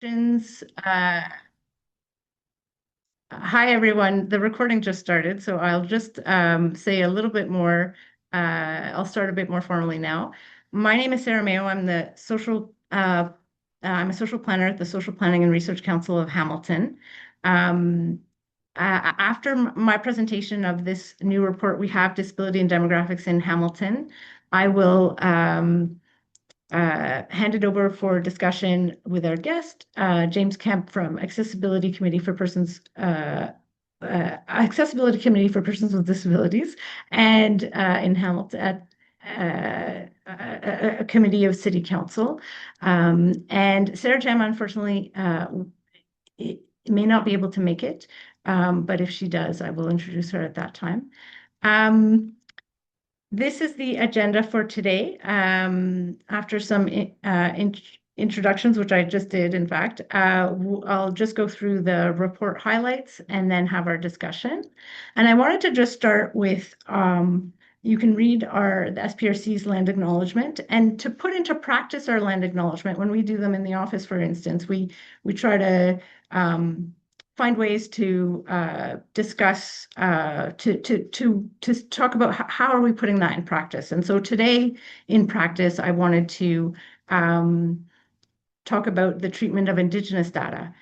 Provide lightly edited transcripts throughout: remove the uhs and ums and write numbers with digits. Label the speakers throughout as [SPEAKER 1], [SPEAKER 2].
[SPEAKER 1] Questions. Hi, everyone. The recording just started, so I'll just say a little bit more. I'll start a bit more formally now. My name is Sara Mayo. I'm a social planner at the Social Planning and Research Council of Hamilton. Um, After my presentation of this new report, we have disability and demographics in Hamilton. I will hand it over for discussion with our guest, James Kemp from Accessibility Committee for Persons with Disabilities, and in Hamilton, a committee of City Council. And Sarah Jama, unfortunately, may not be able to make it, but if she does, I will introduce her at that time. Um, this is the agenda for today. After some introductions, which I just did, in fact, I'll just go through the report highlights and then have our discussion. And I wanted to just start with, you can read the SPRC's land acknowledgement, and to put into practice our land acknowledgement, when we do them in the office, for instance, we try to find ways to discuss to talk about how are we putting that in practice. And so today in practice, I wanted to talk about the treatment of Indigenous data.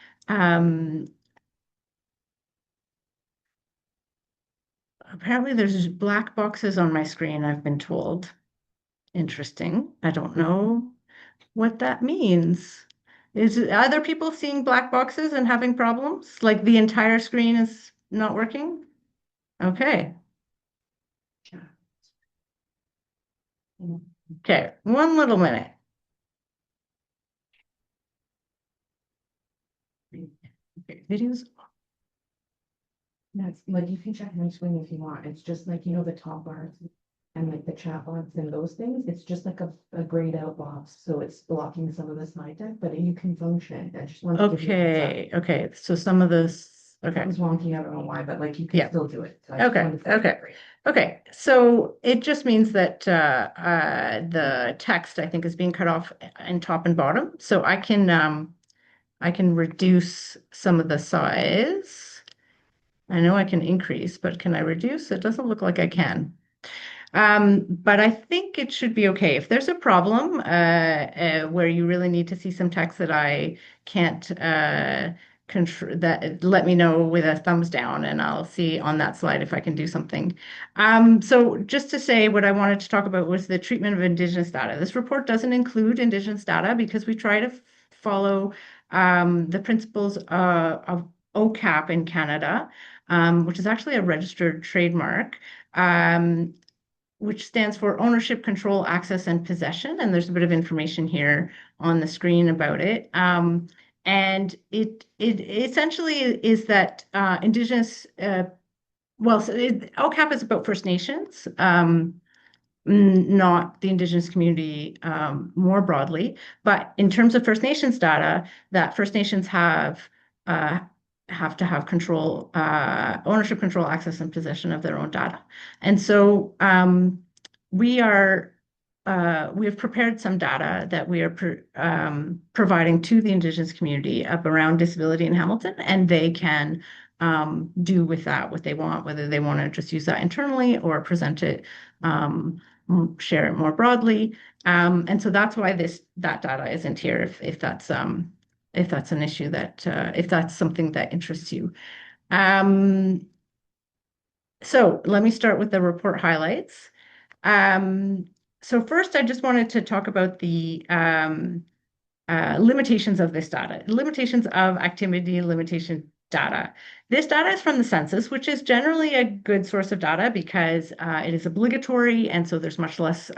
[SPEAKER 1] Apparently there's black boxes on my screen, I've been told. Interesting. I don't know what that means. Is other people seeing black boxes and having problems? Like the entire screen is not working? Okay. Okay, one little minute. Okay, videos.
[SPEAKER 2] That's like you can check my screen if you want. It's just like, the top bars and like the chat box and those things. It's just like a grayed out box. So it's blocking some of the slide deck, but you can function. I just wanted to give you a heads up.
[SPEAKER 1] Okay, so some of this,
[SPEAKER 2] That
[SPEAKER 1] okay,
[SPEAKER 2] was wonky. I don't know why, but like you can
[SPEAKER 1] Yeah.
[SPEAKER 2] still do it. So I just
[SPEAKER 1] Okay,
[SPEAKER 2] wanted to flag
[SPEAKER 1] okay.
[SPEAKER 2] it for you.
[SPEAKER 1] Okay, so it just means that the text, I think, is being cut off in top and bottom. So I can reduce some of the size. I know I can increase, but can I reduce? It doesn't look like I can. But I think it should be okay. If there's a problem where you really need to see some text that I can't control, that let me know with a thumbs down, and I'll see on that slide if I can do something. So just to say, what I wanted to talk about was the treatment of Indigenous data. This report doesn't include Indigenous data because we try to follow the principles of OCAP in Canada, which is actually a registered trademark. Um, which stands for ownership, control, access, and possession. And there's a bit of information here on the screen about it. And it essentially is that Indigenous, OCAP is about First Nations, not the Indigenous community more broadly. But in terms of First Nations data, that First Nations uh, have to have control, ownership, control, access, and possession of their own data. And so we are we have prepared some data that we are providing to the Indigenous community up around disability in Hamilton, and they can do with that what they want, whether they want to just use that internally or present it, share it more broadly. And so that's why that data isn't here if that's an issue that if that's something that interests you. Um, so let me start with the report highlights. Um, so first, I just wanted to talk about the limitations of this data, limitations of activity limitation data. This data is from the census, which is generally a good source of data because it is obligatory, and so there's much less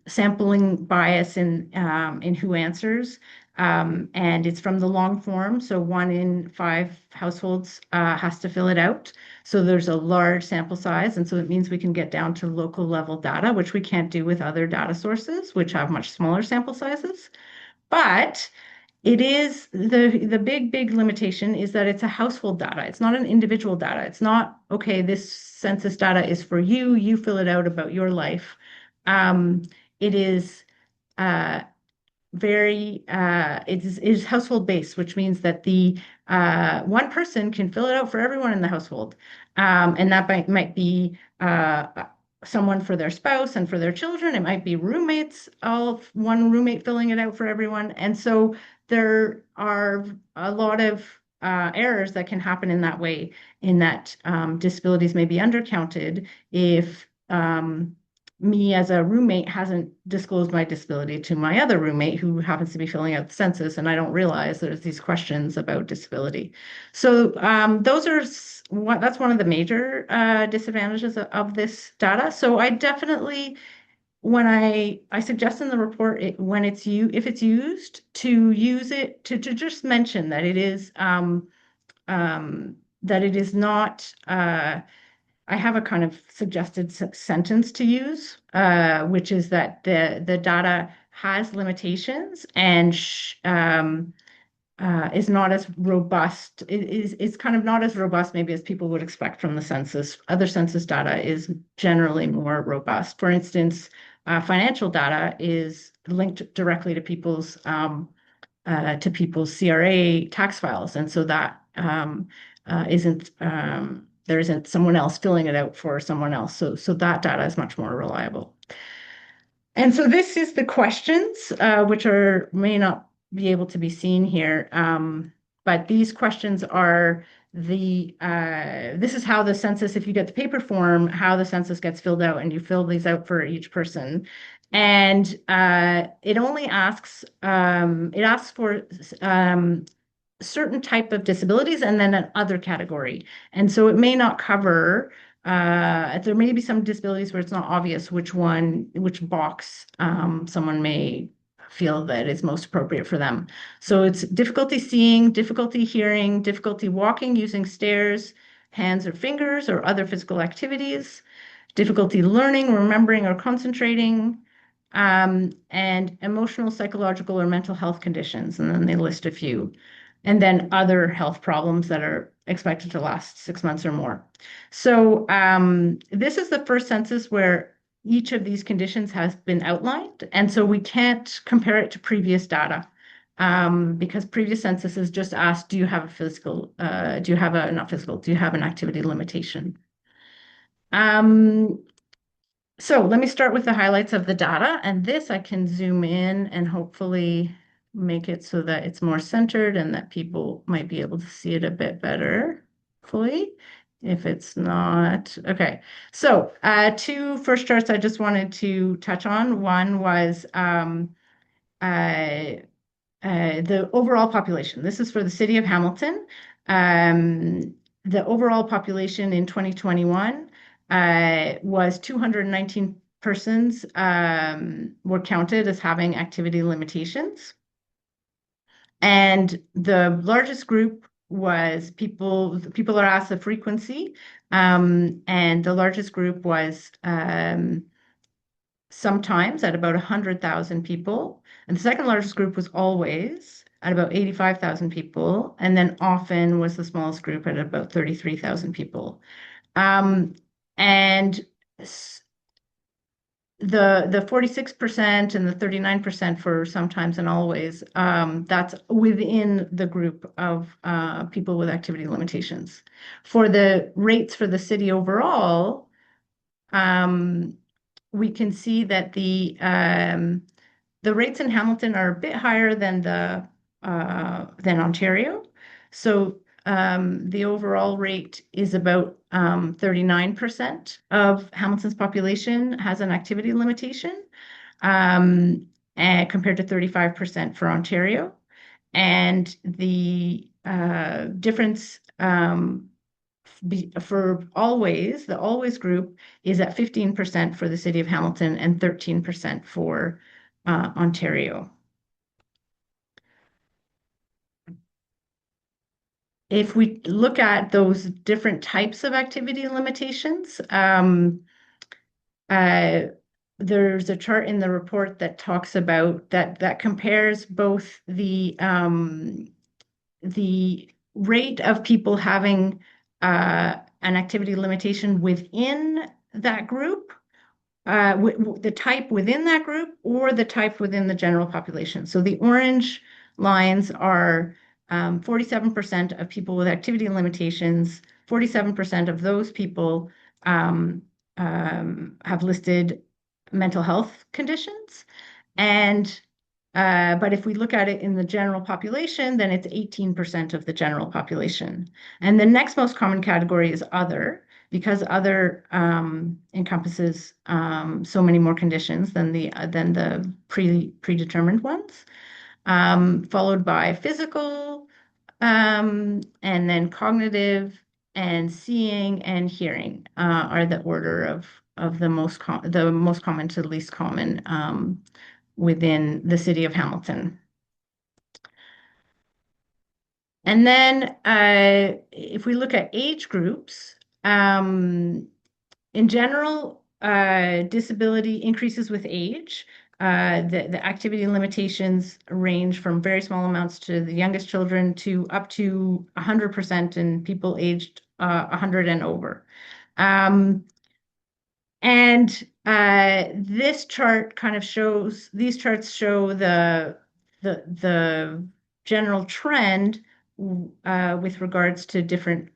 [SPEAKER 1] sampling bias in who answers. And it's from the long form, so 1 in 5 households has to fill it out. So there's a large sample size, and so it means we can get down to local level data, which we can't do with other data sources, which have much smaller sample sizes. But it is the big limitation is that it's a household data. It's not an individual data. It's not, okay, this census data is for you, you fill it out about your life. It is uh, very it is household based, which means that the one person can fill it out for everyone in the household. And that might be someone for their spouse and for their children. It might be roommates, all of one roommate filling it out for everyone. And so there are a lot of errors that can happen in that way, in that disabilities may be undercounted if me as a roommate hasn't disclosed my disability to my other roommate who happens to be filling out the census, and I don't realize there's these questions about disability. So those are that's one of the major disadvantages of this data. So I definitely, when I suggest in the report, when it's if it's used, to use it to just mention that it is not. I have a kind of suggested sentence to use, which is that the data has limitations and is not as robust. It's kind of not as robust maybe as people would expect from the census. Other census data is generally more robust. For instance, financial data is linked directly to people's CRA tax files, and so that isn't there isn't someone else filling it out for someone else. So that data is much more reliable. And so this is the questions, which may not be able to be seen here, but these questions are this is how the census, if you get the paper form, how the census gets filled out, and you fill these out for each person. And it only asks, it asks for certain type of disabilities and then an other category. And so it may not cover, there may be some disabilities where it's not obvious which box someone may feel that is most appropriate for them. So it's difficulty seeing, difficulty hearing, difficulty walking using stairs, hands or fingers, or other physical activities, difficulty learning, remembering, or concentrating, and emotional, psychological, or mental health conditions. And then they list a few. And then other health problems that are expected to last 6 months or more. So this is the first census where each of these conditions has been outlined. And so we can't compare it to previous data because previous censuses just asked, do you have a physical, do you have a, not physical, do you have an activity limitation? So let me start with the highlights of the data, and this I can zoom in and hopefully make it so that it's more centered and that people might be able to see it a bit better, hopefully. If it's not, okay. So two first charts I just wanted to touch on. One was the overall population. This is for the city of Hamilton. The overall population in 2021 was 219 persons were counted as having activity limitations. And the largest group was people are asked the frequency, and the largest group was sometimes at about 100,000 people. And the second largest group was always at about 85,000 people. And then often was the smallest group at about 33,000 people. And the 46% and the 39% for sometimes and always, that's within the group of people with activity limitations. For the rates for the city overall, we can see that the rates in Hamilton are a bit higher than Ontario. So the overall rate is about 39% of Hamilton's population has an activity limitation, and compared to 35% for Ontario. And the difference for always, the always group is at 15% for the city of Hamilton and 13% for Ontario. If we look at those different types of activity limitations, there's a chart in the report that talks about that compares both the rate of people having an activity limitation within that group the type within that group or the type within the general population. So the orange lines are 47% of people with activity limitations. 47% of those people um, have listed mental health conditions. And but if we look at it in the general population, then it's 18% of the general population. And the next most common category is other, because other encompasses so many more conditions than the predetermined ones, followed by physical, and then cognitive and seeing and hearing are the order of the most common to the least common within the city of Hamilton. And then if we look at age groups, in general, disability increases with age. The activity limitations range from very small amounts to the youngest children to up to 100% in people aged 100 and over. And this chart kind of shows, these charts show the general trend with regards to different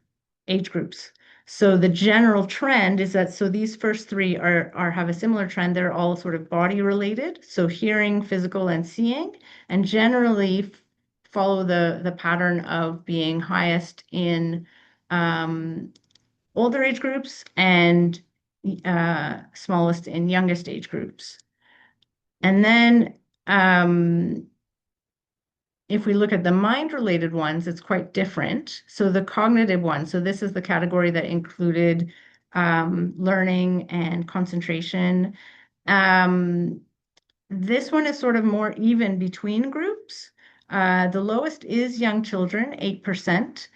[SPEAKER 1] age groups. So the general trend is that, so these first three are have a similar trend. They're all sort of body related. So hearing, physical, and seeing, and generally follow the pattern of being highest in older age groups and smallest in youngest age groups. And then if we look at the mind-related ones, it's quite different. So the cognitive one, so this is the category that included learning and concentration. This one is sort of more even between groups. The lowest is young children, 8%.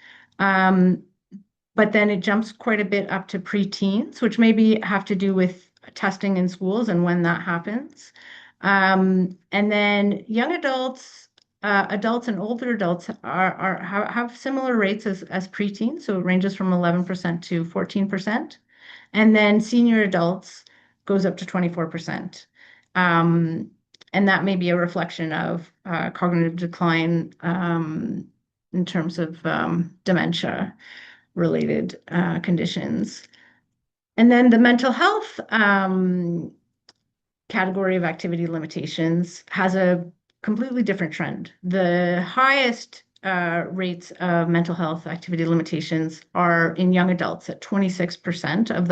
[SPEAKER 1] But then it jumps quite a bit up to preteens, which maybe have to do with testing in schools and when that happens. And then young adults, adults and older adults have similar rates as preteens, so it ranges from 11% to 14%. And then senior adults goes up to 24%. And that may be a reflection of cognitive decline in terms of dementia related conditions. And then the mental health category of activity limitations has a completely different trend. The highest rates of mental health activity limitations are in young adults at 26% of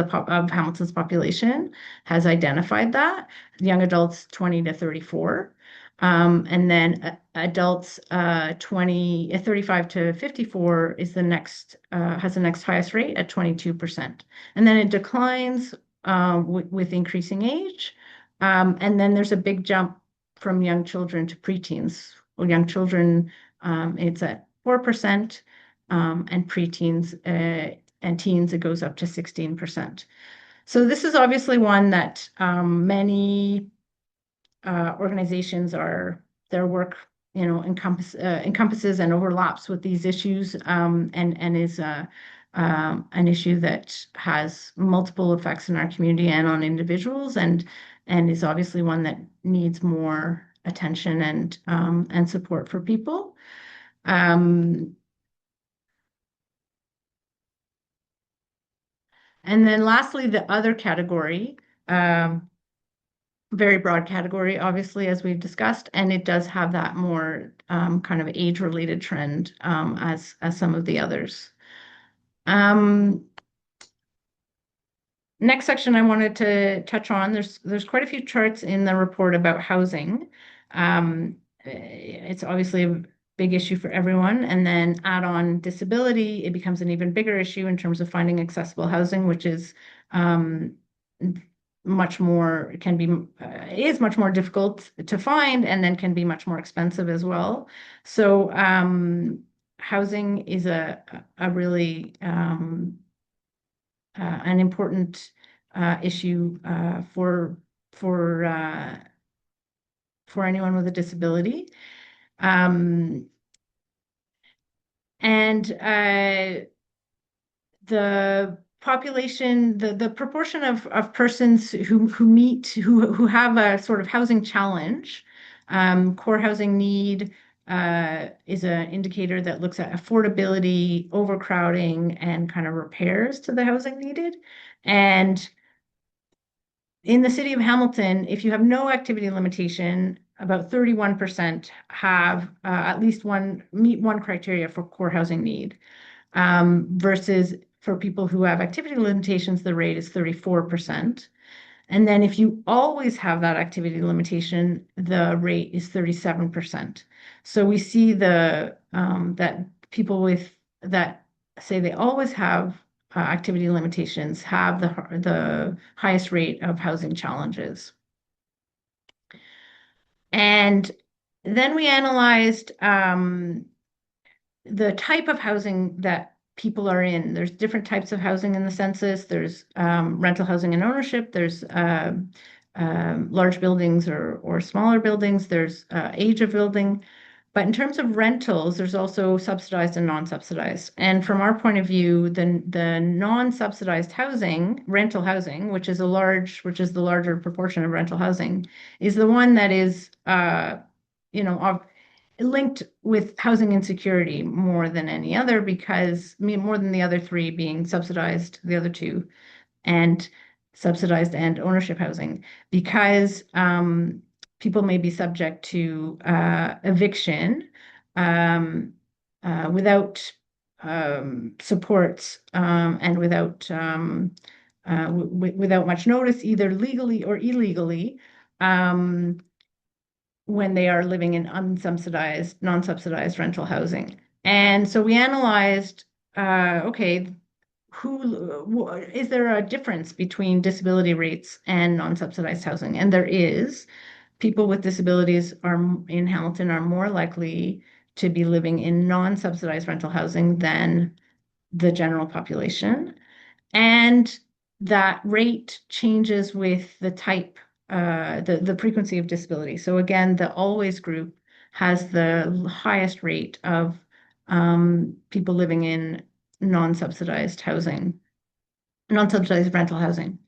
[SPEAKER 1] Hamilton's population has identified that. Young adults 20 to 34. And then adults 35 to 54 is the next has the next highest rate at 22%. And then it declines with increasing age. And then there's a big jump from young children to preteens. Well, young children, it's at 4%, and preteens and teens, it goes up to 16%. So this is obviously one that many organizations their work, encompasses and overlaps with these issues, and is an issue that has multiple effects in our community and on individuals, and is obviously one that needs more attention and support for people. And then lastly, the other category, very broad category, obviously, as we've discussed, and it does have that more kind of age-related trend as some of the others. Next section I wanted to touch on, there's quite a few charts in the report about housing. It's obviously a big issue for everyone, and then add on disability, it becomes an even bigger issue in terms of finding accessible housing, which is much more is much more difficult to find, and then can be much more expensive as well. So housing is a really an important issue for anyone with a disability. And the population, the proportion of persons who have a sort of housing challenge, core housing need is an indicator that looks at affordability, overcrowding, and kind of repairs to the housing needed. And in the city of Hamilton, if you have no activity limitation, about 31% have at least meet one criteria for core housing need, versus for people who have activity limitations, the rate is 34%. And then if you always have that activity limitation, the rate is 37%. So we see that people with that say they always have activity limitations have the highest rate of housing challenges. And then we analyzed the type of housing that people are in. There's different types of housing in the census. There's rental housing and ownership. There's large buildings or smaller buildings. There's age of building. But in terms of rentals, there's also subsidized and non-subsidized. And from our point of view, the non-subsidized housing, rental housing, which is the larger proportion of rental housing, is the one that is, of linked with housing insecurity more than any other, because more than the other three being subsidized, the other two, and subsidized and ownership housing, because people may be subject to eviction without supports, and without much notice, either legally or illegally, when they are living in unsubsidized, non-subsidized rental housing. And so we analyzed, okay, is there a difference between disability rates and non-subsidized housing? And there is. People with disabilities in Hamilton are more likely to be living in non-subsidized rental housing than the general population. And that rate changes with the type, the frequency of disability. So again, the always group has the highest rate of people living in non-subsidized housing, non-subsidized rental housing.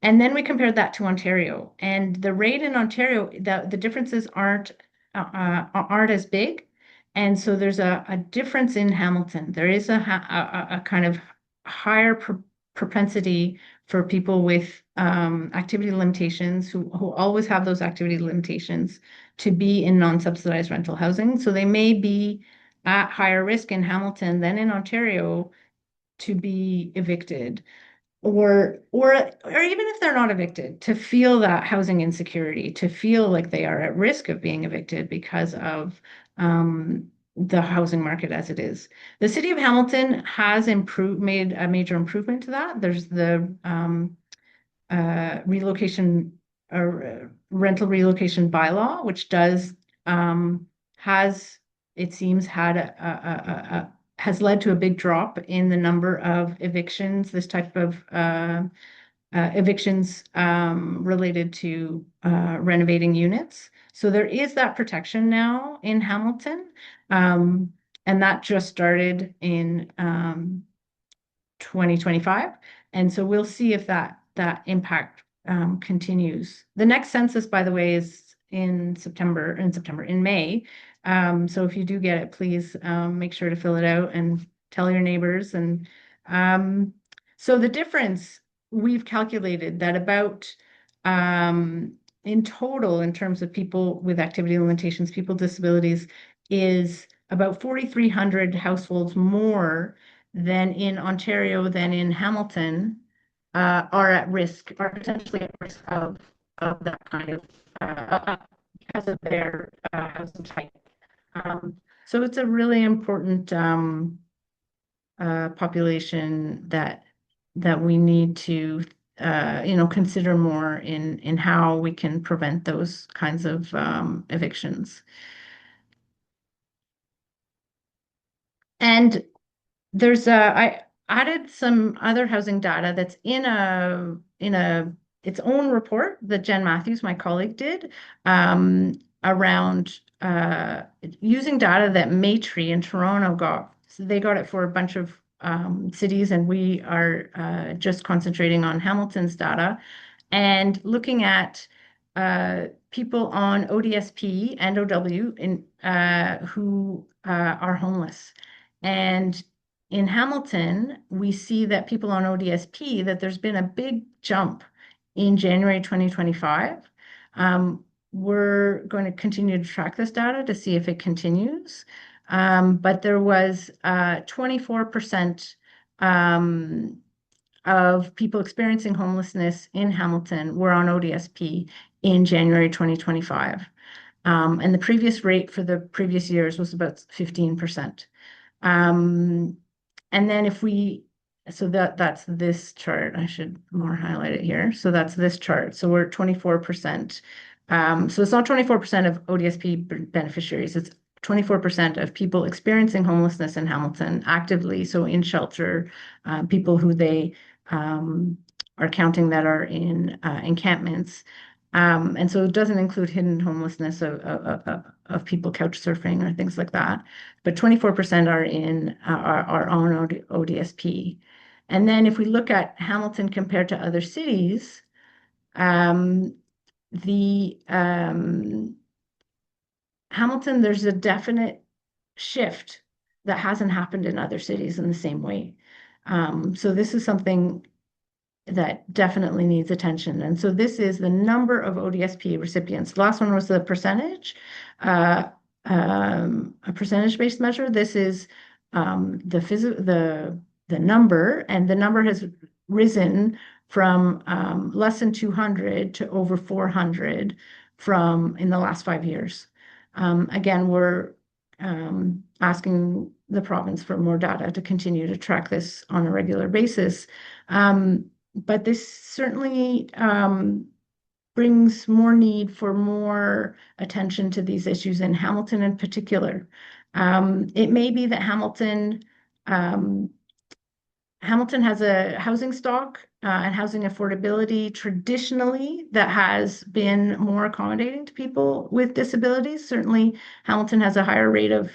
[SPEAKER 1] And then we compared that to Ontario, and the rate in Ontario, the differences aren't as big. And so there's a difference in Hamilton. There is a kind of higher propensity for people with activity limitations who always have those activity limitations to be in non-subsidized rental housing. So they may be at higher risk in Hamilton than in Ontario to be evicted, or even if they're not evicted, to feel that housing insecurity, to feel like they are at risk of being evicted because of the housing market as it is. The city of Hamilton has made a major improvement to that. There's the relocation or rental relocation bylaw, which has, it seems, has led to a big drop in the number of evictions, this type of evictions related to renovating units. So there is that protection now in Hamilton, and that just started in 2025. And so we'll see if that impact continues. The next census, by the way, is in May. So if you do get it, please make sure to fill it out and tell your neighbors. And so the difference, we've calculated that about in total, in terms of people with activity limitations, people with disabilities, is about 4,300 households more than in Ontario, than in Hamilton, are potentially at risk of that kind of because of their housing type. So it's a really important population that we need to consider more in how we can prevent those kinds of evictions. And I added some other housing data that's in its own report that Jen Matthews, my colleague, did around using data that Maytree in Toronto got. So they got it for a bunch of cities, and we are just concentrating on Hamilton's data and looking at people on ODSP and OW who are homeless. And in Hamilton, we see that people on ODSP, that there's been a big jump in January 2025. We're going to continue to track this data to see if it continues. But there was 24% of people experiencing homelessness in Hamilton were on ODSP in January 2025. And the previous rate for the previous years was about 15%. And then so that's this chart. I should more highlight it here. So that's this chart. So we're at 24%. So it's not 24% of ODSP beneficiaries. It's 24% of people experiencing homelessness in Hamilton actively. So in shelter, people who they are counting that are in encampments. And so it doesn't include hidden homelessness of people couch surfing or things like that. But 24% are on ODSP. And then if we look at Hamilton compared to other cities, the Hamilton, there's a definite shift that hasn't happened in other cities in the same way. So this is something that definitely needs attention. And so this is the number of ODSP recipients. The last one was the percentage, a percentage-based measure. This is the number, and the number has risen from less than 200 to over 400 from in the last 5 years. Again, we're asking the province for more data to continue to track this on a regular basis. But this certainly brings more need for more attention to these issues in Hamilton in particular. It may be that Hamilton has a housing stock and housing affordability traditionally that has been more accommodating to people with disabilities. Certainly, Hamilton has a higher rate of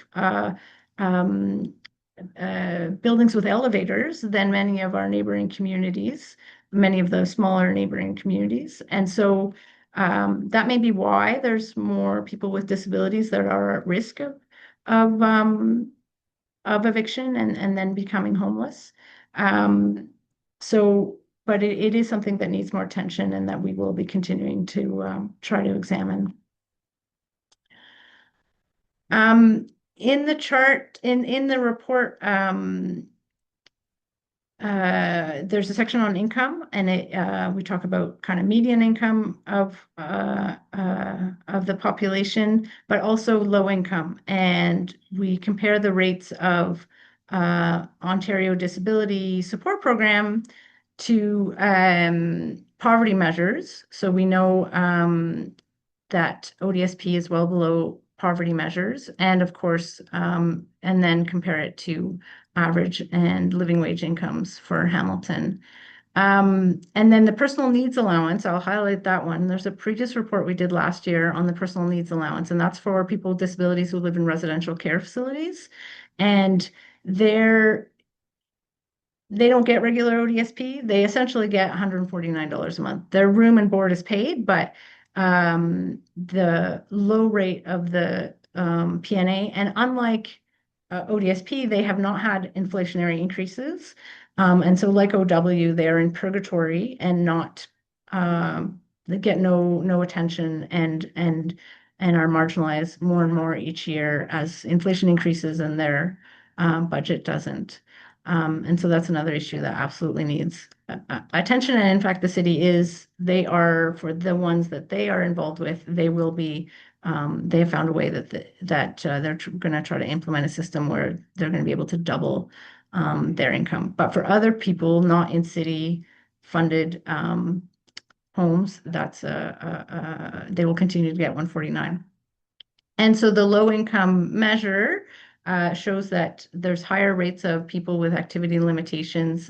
[SPEAKER 1] buildings with elevators than many of our neighboring communities, many of the smaller neighboring communities. And so that may be why there's more people with disabilities that are at risk of eviction and then becoming homeless. But it is something that needs more attention and that we will be continuing to try to examine. In the chart, in the report, there's a section on income, and we talk about kind of median income of the population, but also low income. And we compare the rates of Ontario Disability Support Program to poverty measures. So we know that ODSP is well below poverty measures, and of course, and then compare it to average and living wage incomes for Hamilton. And then the personal needs allowance, I'll highlight that one. There's a previous report we did last year on the personal needs allowance, and that's for people with disabilities who live in residential care facilities. And they don't get regular ODSP. They essentially get $149 a month. Their room and board is paid, but the low rate of the PNA, and unlike ODSP, they have not had inflationary increases. And so like OW, they're in purgatory and not they get no attention and are marginalized more and more each year as inflation increases and their budget doesn't. And so that's another issue that absolutely needs attention. And in fact, the city they are, for the ones that they are involved with, they will be, they have found a way that they're going to try to implement a system where they're going to be able to double their income. But for other people not in city funded homes, they will continue to get 149. And so the low income measure shows that there's higher rates of people with activity limitations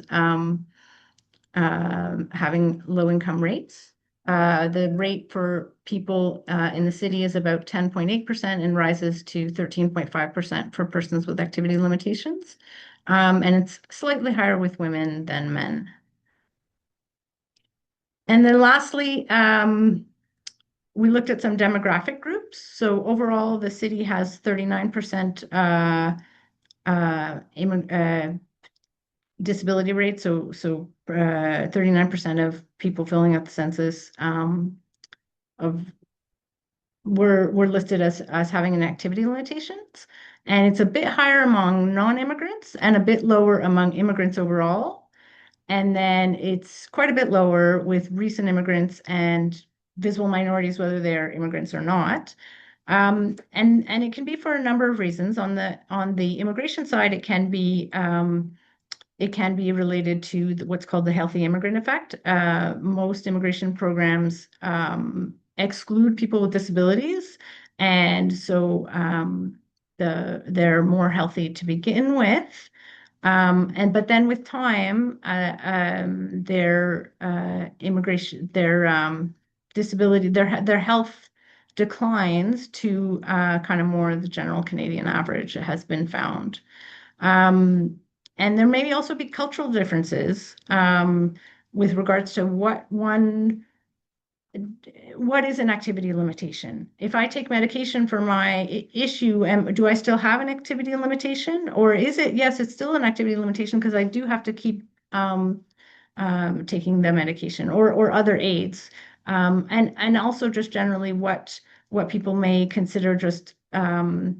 [SPEAKER 1] having low income rates. The rate for people in the city is about 10.8% and rises to 13.5% for persons with activity limitations. And it's slightly higher with women than men. And then lastly, we looked at some demographic groups. So overall, the city has 39% disability rate. So 39% of people filling out the census of were listed as having an activity limitations. And it's a bit higher among non-immigrants and a bit lower among immigrants overall. And then it's quite a bit lower with recent immigrants and visible minorities, whether they're immigrants or not. And it can be for a number of reasons. On the immigration side, it can be related to what's called the healthy immigrant effect. Most immigration programs exclude people with disabilities, and so they're more healthy to begin with. But then with time, their disability, their health declines to kind of more the general Canadian average has been found. Um, and there may also be cultural differences with regards to what is an activity limitation. If I take medication for my issue, do I still have an activity limitation? Or is it, yes, it's still an activity limitation because I do have to keep taking the medication or other aids. And also just generally what people may consider just the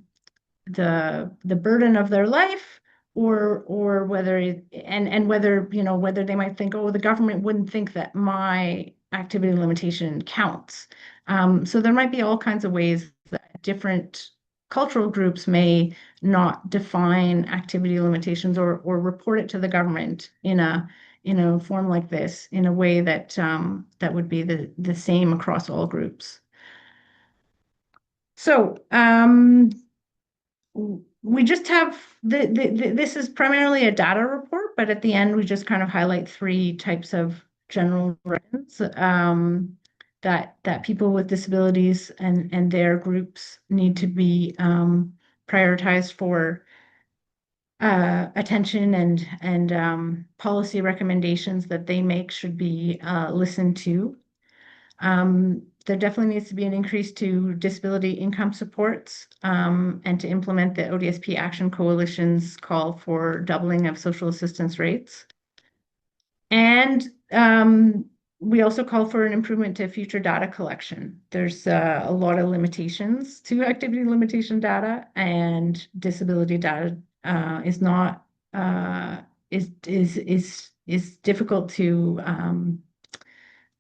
[SPEAKER 1] burden of their life or whether and whether whether they might think, oh, the government wouldn't think that my activity limitation counts. So there might be all kinds of ways that different cultural groups may not define activity limitations or report it to the government in a form like this in a way that would be the same across all groups. So we just have this is primarily a data report, but at the end we just kind of highlight three types of general trends that people with disabilities and their groups need to be prioritized for attention and policy recommendations that they make should be listened to. There definitely needs to be an increase to disability income supports and to implement the ODSP Action Coalition's call for doubling of social assistance rates. And we also call for an improvement to future data collection. There's a lot of limitations to activity limitation data, and disability data is not is difficult to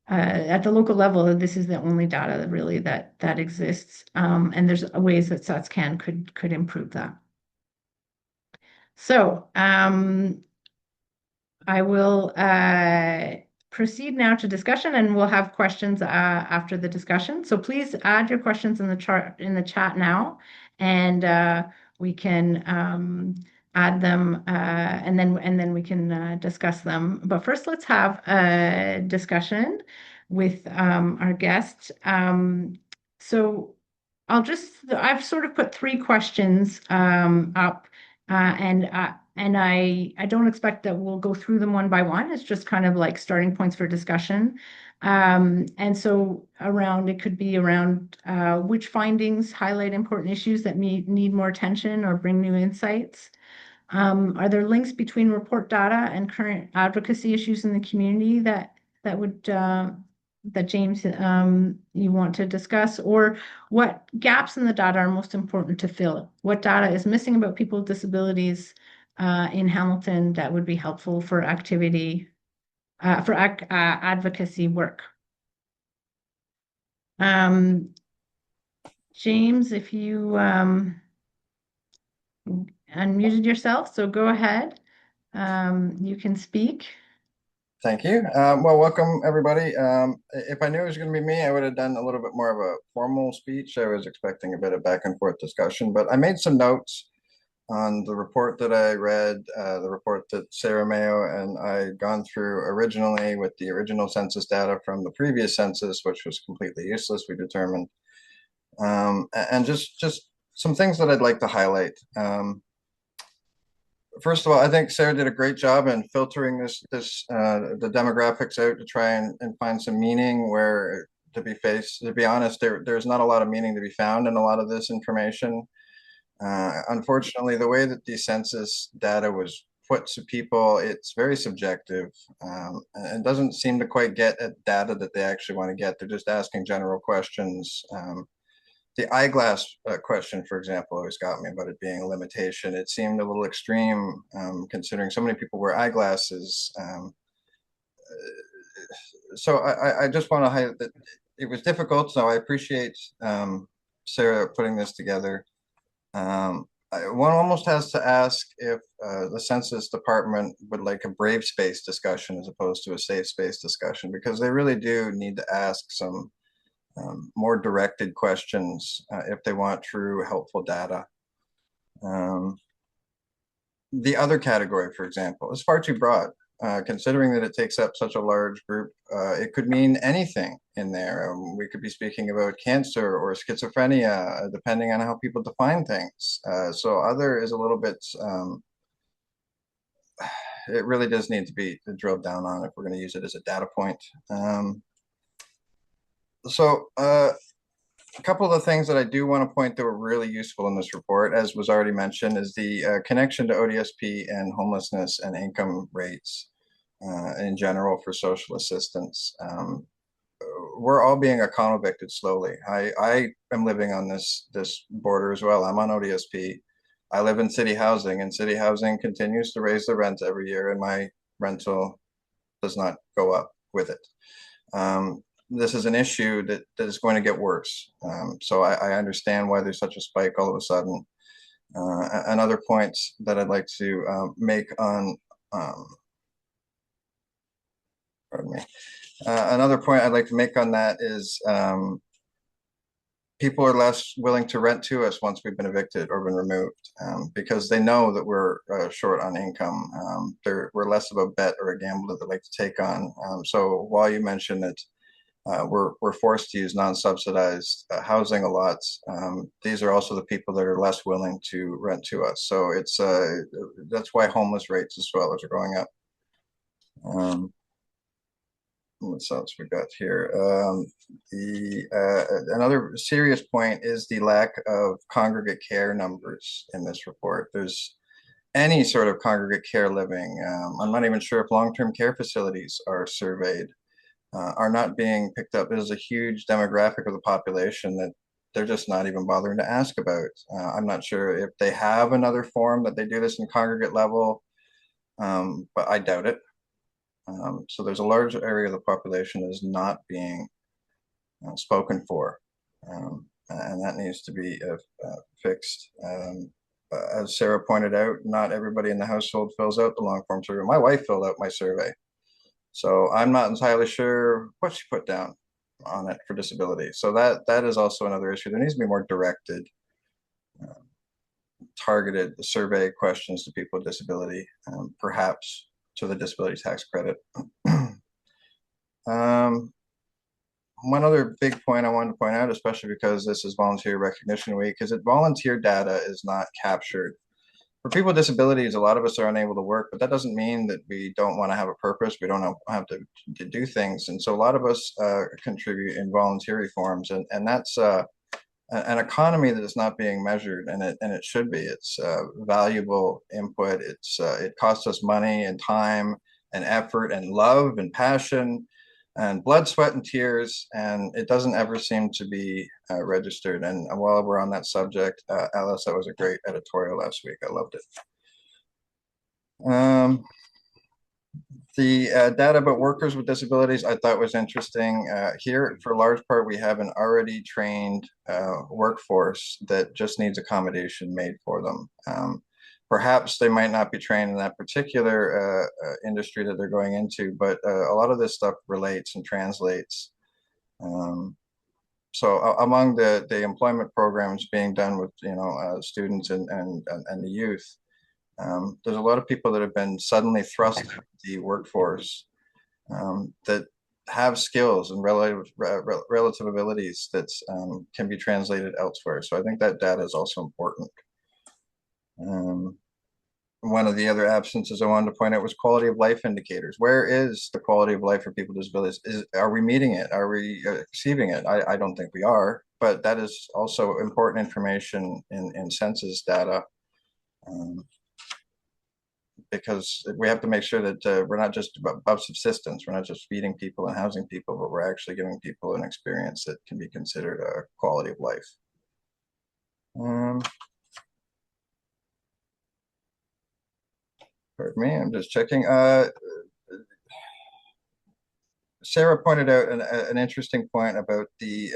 [SPEAKER 1] at the local level. This is the only data really that exists, and there's ways that SATSCAN could improve that. So I will proceed now to discussion, and we'll have questions after the discussion. So please add your questions in the chat now, and we can add them, and then we can discuss them. But first, let's have a discussion with our guest. So I've sort of put three questions up, and I don't expect that we'll go through them one by one. It's just kind of like starting points for discussion. And so it could be around which findings highlight important issues that need more attention or bring new insights. Are there links between report data and current advocacy issues in the community that James you want to discuss, or what gaps in the data are most important to fill? What data is missing about people with disabilities in Hamilton that would be helpful for advocacy work? James, if you unmuted yourself, so go ahead. You can speak.
[SPEAKER 3] Thank you. Well, welcome everybody. If I knew it was going to be me, I would have done a little bit more of a formal speech. I was expecting a bit of back and forth discussion, but I made some notes on the report that I read, the report that Sara Mayo and I had gone through originally with the original census data from the previous census, which was completely useless, we determined. And just some things that I'd like to highlight. first of all, I think Sarah did a great job in filtering the demographics out to try and find some meaning where, to be honest, there's not a lot of meaning to be found in a lot of this information. Unfortunately, the way that the census data was put to people, it's very subjective, and doesn't seem to quite get at data that they actually want to get. They're just asking general questions. The eyeglass question, for example, always got me about it being a limitation. It seemed a little extreme, considering so many people wear eyeglasses. So I just want to highlight that it was difficult. So I appreciate Sarah putting this together. One almost has to ask if the Census Department would like a brave space discussion as opposed to a safe space discussion, because they really do need to ask some more directed questions if they want true helpful data. The other category, for example, is far too broad. Considering that it takes up such a large group, it could mean anything in there. We could be speaking about cancer or schizophrenia, depending on how people define things. So other is a little bit, it really does need to be drilled down on if we're going to use it as a data point. A couple of the things that I do want to point that were really useful in this report, as was already mentioned, is the connection to ODSP and homelessness and income rates in general for social assistance. We're all being econo-evicted slowly. I am living on this border as well. I'm on ODSP. I live in city housing, and city housing continues to raise the rent every year, and my rental does not go up with it. This is an issue that is going to get worse. So I understand why there's such a spike all of a sudden. Another point that I'd like to make on, pardon me. Another point I'd like to make on that is people are less willing to rent to us once we've been evicted or been removed, because they know that we're short on income. We're less of a bet or a gamble that they like to take on. So while you mentioned that we're forced to use non-subsidized housing a lot, these are also the people that are less willing to rent to us. So it's that's why homeless rates as well are going up. What else we got here? Another serious point is the lack of congregate care numbers in this report. There's any sort of congregate care living. I'm not even sure if long-term care facilities are surveyed, are not being picked up. There's a huge demographic of the population that they're just not even bothering to ask about. I'm not sure if they have another form that they do this in congregate level, but I doubt it. So there's a large area of the population that is not being spoken for, and that needs to be fixed. As Sarah pointed out, not everybody in the household fills out the long form survey. My wife filled out my survey, so I'm not entirely sure what she put down on it for disability. So that is also another issue. There needs to be more directed, targeted survey questions to people with disability, perhaps to the disability tax credit. One other big point I wanted to point out, especially because this is Volunteer Recognition Week, is that volunteer data is not captured. For people with disabilities, a lot of us are unable to work, but that doesn't mean that we don't want to have a purpose. We don't have to do things. And so a lot of us contribute in voluntary forms, and that's an economy that is not being measured, and it should be. It's valuable input. It costs us money and time and effort and love and passion and blood, sweat, and tears, and it doesn't ever seem to be registered. And while we're on that subject, Alice, that was a great editorial last week. I loved it. The data about workers with disabilities I thought was interesting. Here, for a large part, we have an already trained workforce that just needs accommodation made for them. Perhaps they might not be trained in that particular industry that they're going into, but a lot of this stuff relates and translates. So among the employment programs being done with students and the youth, there's a lot of people that have been suddenly thrust into the workforce that have skills and relative abilities that can be translated elsewhere. So I think that data is also important. one of the other absences I wanted to point out was quality of life indicators. Where is the quality of life for people with disabilities? Are we meeting it? Are we achieving it? I don't think we are, but that is also important information in census data. Because we have to make sure that we're not just above subsistence, we're not just feeding people and housing people, but we're actually giving people an experience that can be considered a quality of life. Pardon me, I'm just checking. Sarah pointed out an interesting point about the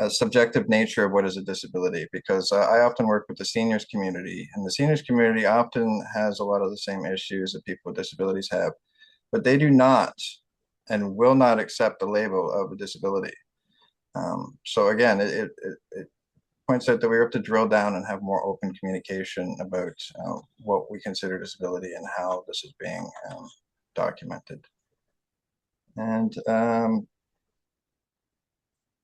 [SPEAKER 3] subjective nature of what is a disability, because I often work with the seniors community, and the seniors community often has a lot of the same issues that people with disabilities have, but they do not and will not accept the label of a disability. So again, it points out that we have to drill down and have more open communication about what we consider disability and how this is being documented. And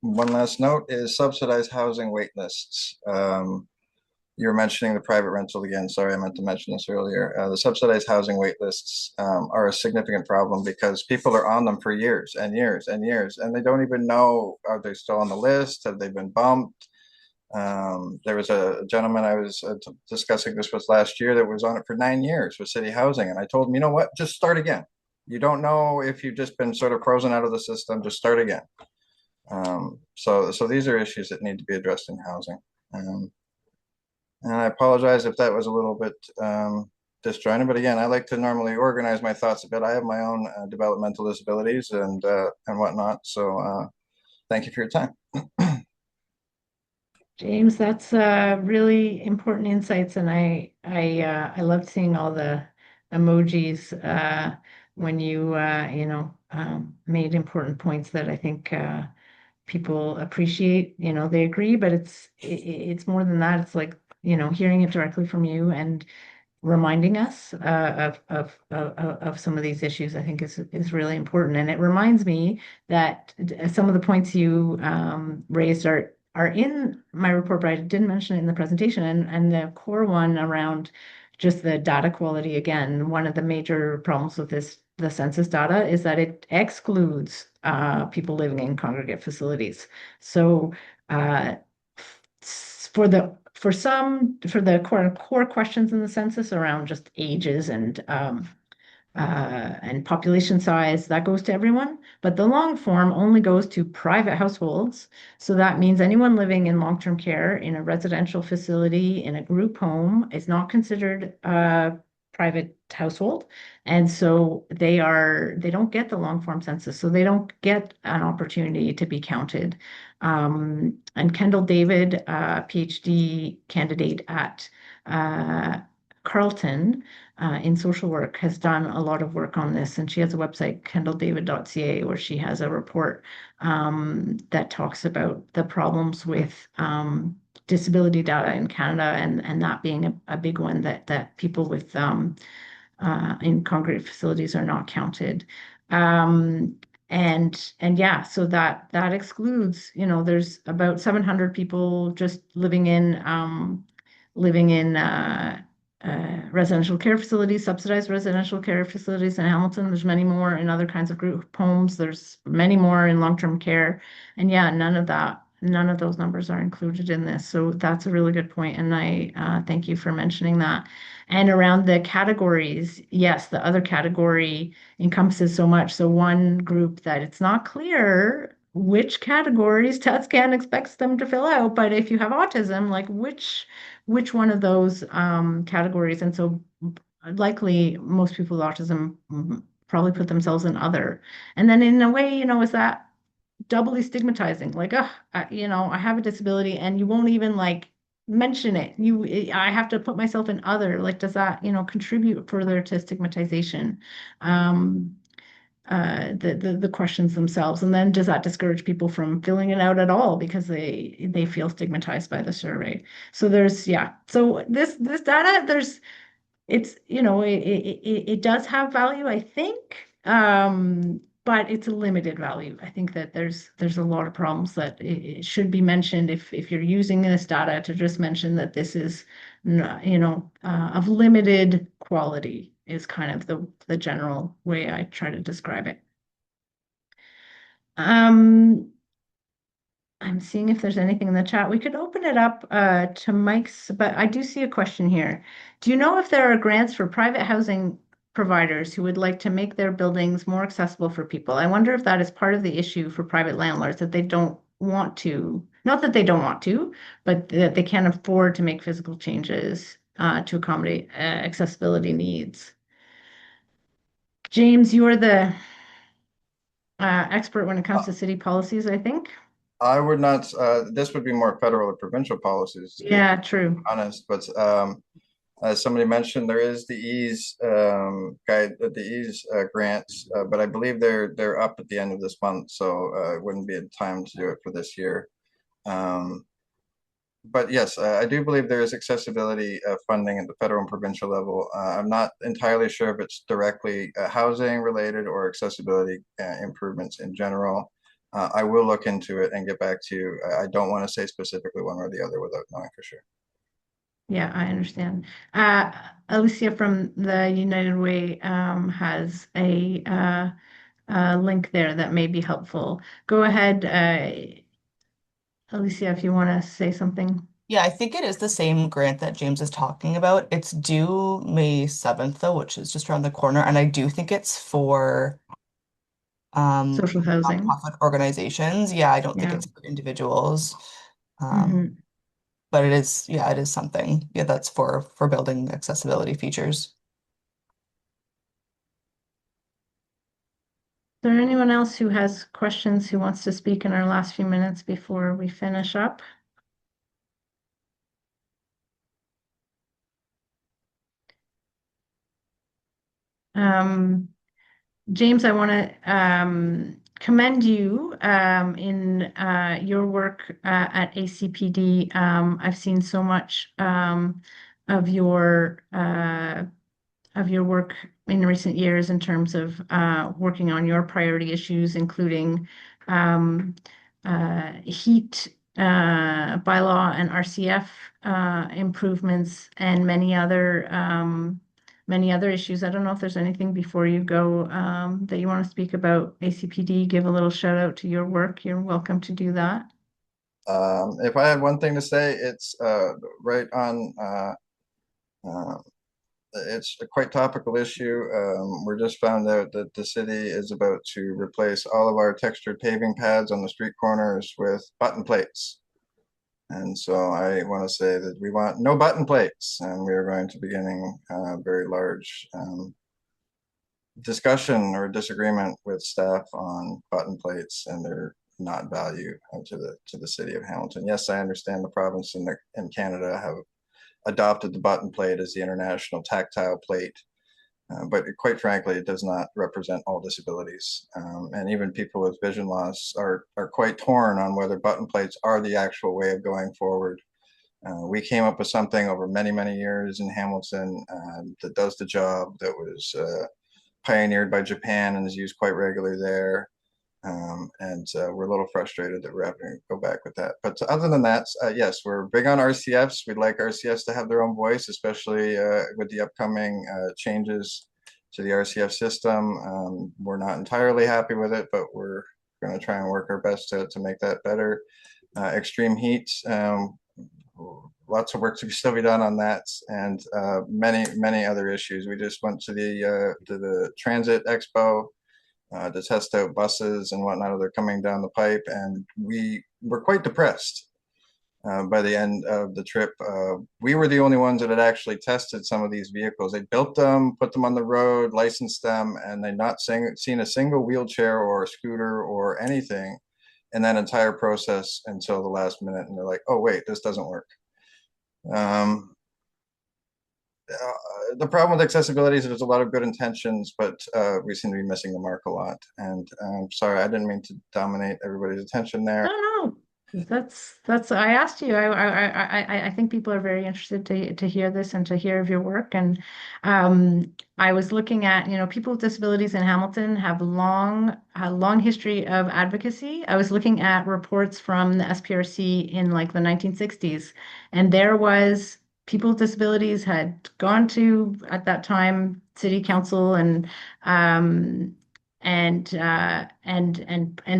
[SPEAKER 3] one last note is subsidized housing wait lists. You were mentioning the private rental again. Sorry, I meant to mention this earlier. The subsidized housing wait lists are a significant problem because people are on them for years and years and years, and they don't even know, are they still on the list? Have they been bumped? There was a gentleman I was discussing this with last year that was on it for 9 years with city housing. And I told him, you know what, just start again. You don't know if you've just been sort of frozen out of the system, just start again. So these are issues that need to be addressed in housing. And I apologize if that was a little bit disjointed, but again, I like to normally organize my thoughts a bit. I have my own developmental disabilities and whatnot. So thank you for your time.
[SPEAKER 1] James, that's really important insights, and I loved seeing all the emojis when you made important points that I think people appreciate. They agree, but it's more than that. It's like hearing it directly from you and reminding us of some of these issues, I think is really important. And it reminds me that some of the points you raised are in my report, but I didn't mention it in the presentation. And the core one around just the data quality, again, one of the major problems with the census data is that it excludes people living in congregate facilities. So for the core questions in the census around just ages and population size, that goes to everyone. But the long form only goes to private households. So that means anyone living in long-term care in a residential facility, in a group home, is not considered a private household. And so they don't get the long form census. So they don't get an opportunity to be counted. And Kendall David, PhD candidate at Carleton, in social work, has done a lot of work on this, and she has a website, kendalldavid.ca, where she has a report that talks about the problems with disability data in Canada, and that being a big one, that people with in congregate facilities are not counted. And yeah, so that excludes, there's about 700 people just living in residential care facilities, subsidized residential care facilities in Hamilton. There's many more in other kinds of group homes. There's many more in long-term care. And yeah, none of those numbers are included in this. So that's a really good point. And I thank you for mentioning that. And around the categories, yes, the other category encompasses so much. So one group that it's not clear which categories TESCAN expects them to fill out, but if you have autism, like which one of those categories. And so likely most people with autism probably put themselves in other. And then in a way, is that doubly stigmatizing? Like, I have a disability, and you won't even like mention it. I have to put myself in other. Like, does that, contribute further to stigmatization? The questions themselves, and then does that discourage people from filling it out at all because they feel stigmatized by the survey? So so this data, it does have value, I think, but it's a limited value. I think that there's a lot of problems that it should be mentioned if you're using this data, to just mention that this is of limited quality is kind of the general way I try to describe it. Um, I'm seeing if there's anything in the chat. We could open it up to Mike's, but I do see a question here. Do you know if there are grants for private housing providers who would like to make their buildings more accessible for people? I wonder if that is part of the issue for private landlords, that they don't want to, not that they don't want to, but that they can't afford to make physical changes to accommodate accessibility needs. James, you are the expert when it comes
[SPEAKER 3] Uh,
[SPEAKER 1] to city policies, I think.
[SPEAKER 3] I would not, this would be more federal or provincial policies, to be
[SPEAKER 1] Yeah, true.
[SPEAKER 3] honest, but as somebody mentioned, there is the ease the ease grants, but I believe they're up at the end of this month, so it wouldn't be a time to do it for this year. Um, but yes, I do believe there is accessibility funding at the federal and provincial level. I'm not entirely sure if it's directly housing related or accessibility improvements in general. I will look into it and get back to you. I don't want to say specifically one or the other without knowing for sure.
[SPEAKER 1] Yeah, I understand. Uh, Alicia from the United Way has a link there that may be helpful. Go ahead, Alicia, if you want to say something.
[SPEAKER 4] Yeah, I think it is the same grant that James is talking about. It's due May 7th, though, which is just around the corner. And I do think it's for
[SPEAKER 1] Social housing.
[SPEAKER 4] nonprofit organizations. Yeah, I don't think
[SPEAKER 1] Yeah.
[SPEAKER 4] it's for individuals. Um,
[SPEAKER 1] Hmm.
[SPEAKER 4] but it is, yeah, it is something. Yeah, that's for building accessibility features.
[SPEAKER 1] Is there anyone else who has questions who wants to speak in our last few minutes before we finish up? Um, James, I want to commend you in your work at ACPD. I've seen so much of your work in recent years in terms of working on your priority issues, including um, heat bylaw and RCF improvements and many other issues. I don't know if there's anything before you go that you want to speak about ACPD. Give a little shout out to your work. You're welcome to do that.
[SPEAKER 3] If I had one thing to say, it's right on. Uh, it's a quite topical issue. We're just found out that the city is about to replace all of our textured paving pads on the street corners with button plates. And so I want to say that we want no button plates, and we are going to be getting a very large discussion or disagreement with staff on button plates and their not value to the city of Hamilton. Yes, I understand the province in Canada have adopted the button plate as the international tactile plate, but quite frankly, it does not represent all disabilities. And even people with vision loss are quite torn on whether button plates are the actual way of going forward. We came up with something over many, many years in Hamilton that does the job, that was pioneered by Japan and is used quite regularly there. And we're a little frustrated that we're having to go back with that. But other than that, yes, we're big on RCFs. We'd like RCFs to have their own voice, especially with the upcoming changes to the RCF system. We're not entirely happy with it, but we're going to try and work our best to make that better. Extreme heat, lots of work to still be done on that, and many other issues. We just went to the Transit Expo to test out buses and whatnot. They're coming down the pipe, and we were quite depressed by the end of the trip. We were the only ones that had actually tested some of these vehicles. They built them, put them on the road, licensed them, and they'd not seen a single wheelchair or a scooter or anything in that entire process until the last minute. And they're like, oh, wait, this doesn't work. The problem with accessibility is there's a lot of good intentions, but we seem to be missing the mark a lot. And I'm sorry, I didn't mean to dominate everybody's attention there.
[SPEAKER 1] No, no, that's. I asked you. I think people are very interested to hear this and to hear of your work. And I was looking at, people with disabilities in Hamilton have a long history of advocacy. I was looking at reports from the SPRC in like the 1960s, and there was people with disabilities had gone to, at that time, city council um, and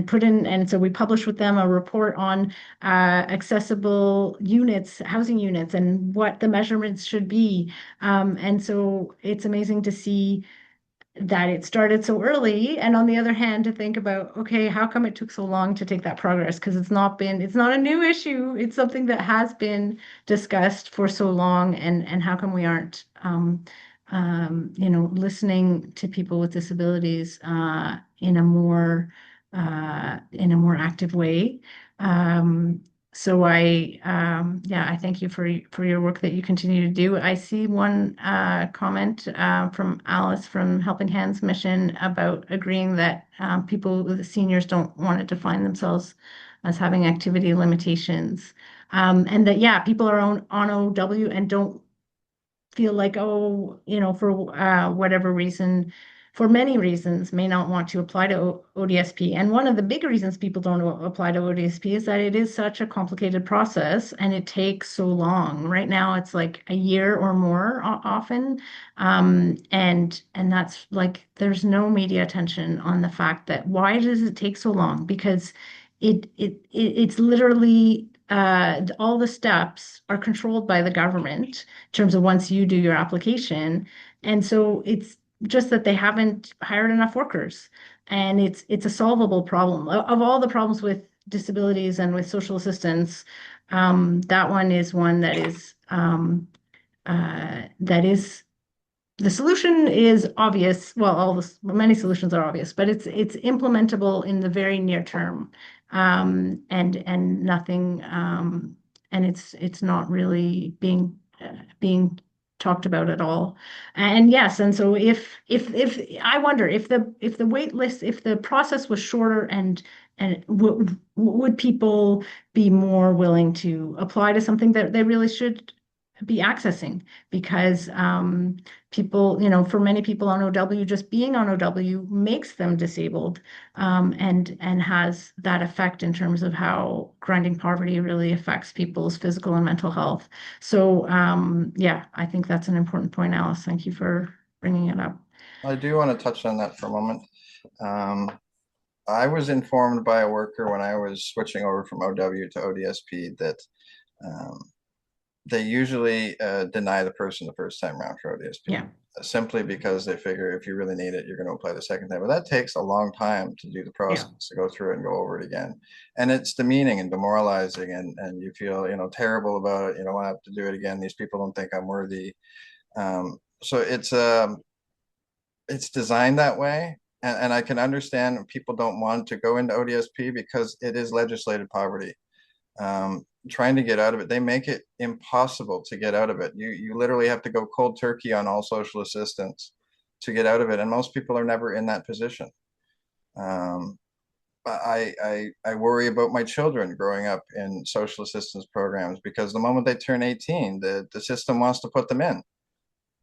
[SPEAKER 1] put in, and so we published with them a report on accessible units, housing units, and what the measurements should be. And so it's amazing to see that it started so early, and on the other hand to think about, okay, how come it took so long to take that progress, because it's not a new issue, it's something that has been discussed for so long, and how come we aren't listening to people with disabilities in a more active way. um, so I thank you for your work that you continue to do. I see one comment from Alice from Helping Hands Mission about agreeing that people with seniors don't want to define themselves as having activity limitations. And that, yeah, people are on OW and don't feel like, oh, for whatever reason, for many reasons, may not want to apply to ODSP. And one of the big reasons people don't apply to ODSP is that it is such a complicated process and it takes so long. Right now, it's like a year or more often. And that's like, there's no media attention on the fact that why does it take so long? Because it's literally all the steps are controlled by the government in terms of once you do your application. And so it's just that they haven't hired enough workers. And it's a solvable problem. Of all the problems with disabilities and with social assistance, that one is one that is the solution is obvious. Well, many solutions are obvious, but it's implementable in the very near term, and nothing, and it's not really being talked about at all. And yes, and so if I wonder if the wait list, if the process was shorter, and would people be more willing to apply to something that they really should be accessing? Because people, for many people on OW, just being on OW makes them disabled, and has that effect in terms of how grinding poverty really affects people's physical and mental health. So, yeah, I think that's an important point, Alice. Thank you for bringing it up.
[SPEAKER 3] I do want to touch on that for a moment. Um, I was informed by a worker when I was switching over from OW to ODSP that um, they usually deny the person the first time around for ODSP,
[SPEAKER 1] Yeah,
[SPEAKER 3] simply because they figure if you really need it, you're going to apply the second time. But that takes a long time to do the
[SPEAKER 1] yeah,
[SPEAKER 3] process, to go through it and go over it again. And it's demeaning and demoralizing, and you feel, terrible about it. You don't want to have to do it again. These people don't think I'm worthy. So it's designed that way. And I can understand people don't want to go into ODSP because it is legislated poverty. Trying to get out of it, they make it impossible to get out of it. You literally have to go cold turkey on all social assistance to get out of it, and most people are never in that position. Um, I worry about my children growing up in social assistance programs because the moment they turn 18, the system wants to put them in.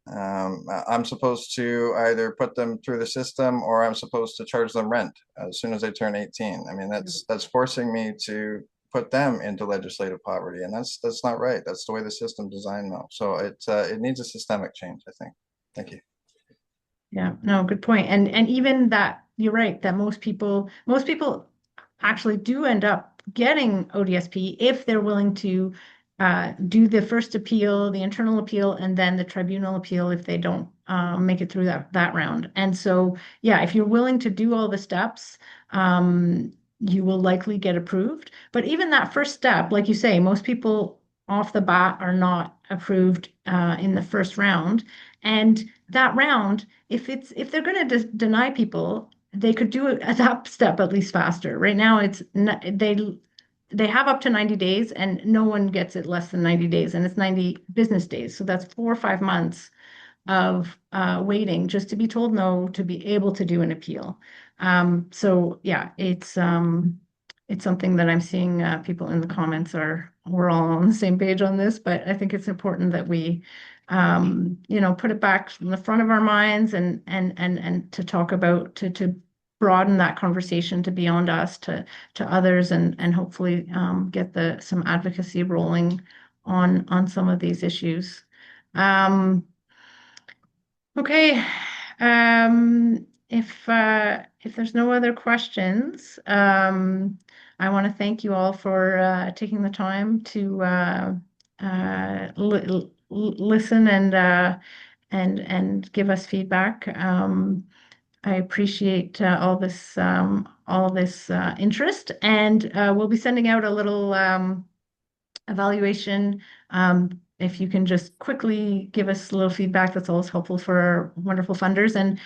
[SPEAKER 3] I'm supposed to either put them through the system or I'm supposed to charge them rent as soon as they turn 18. I mean, that's forcing me to put them into legislative poverty, and that's not right. That's the way the system's designed now. So it needs a systemic change, I think. Thank you.
[SPEAKER 1] yeah, no, good point. And even that, you're right, that most people actually do end up getting ODSP if they're willing to do the first appeal, the internal appeal, and then the tribunal appeal if they don't make it through that round. And so, yeah, if you're willing to do all the steps, you will likely get approved. But even that first step, like you say, most people off the bat are not approved in the first round. And that round, if they're going to deny people, they could do it at that step at least faster. Right now, they have up to 90 days, and no one gets it less than 90 days, and it's 90 business days. So that's 4 or 5 months of waiting just to be told no to be able to do an appeal. So yeah, it's something that I'm seeing people in the comments we're all on the same page on this, but I think it's important that we put it back in the front of our minds, and to talk about, to broaden that conversation to beyond us to others, and hopefully get some advocacy rolling on some of these issues. Um, okay. If there's no other questions, I want to thank you all for taking the time to listen and give us feedback. I appreciate all this interest, and we'll be sending out a little evaluation. If you can just quickly give us a little feedback, that's always helpful for our wonderful funders. And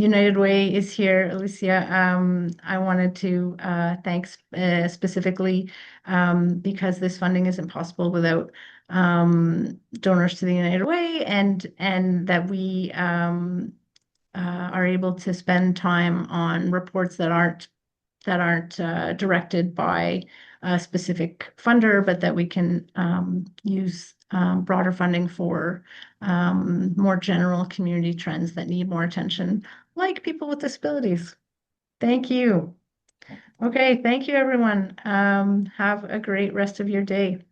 [SPEAKER 1] United Way is here. Alicia, I wanted to thank specifically because this funding isn't possible without donors to the United Way, and that we are able to spend time on reports that aren't directed by a specific funder, but that we can use broader funding for more general community trends that need more attention, like people with disabilities. Thank you. Okay, thank you, everyone. Have a great rest of your day.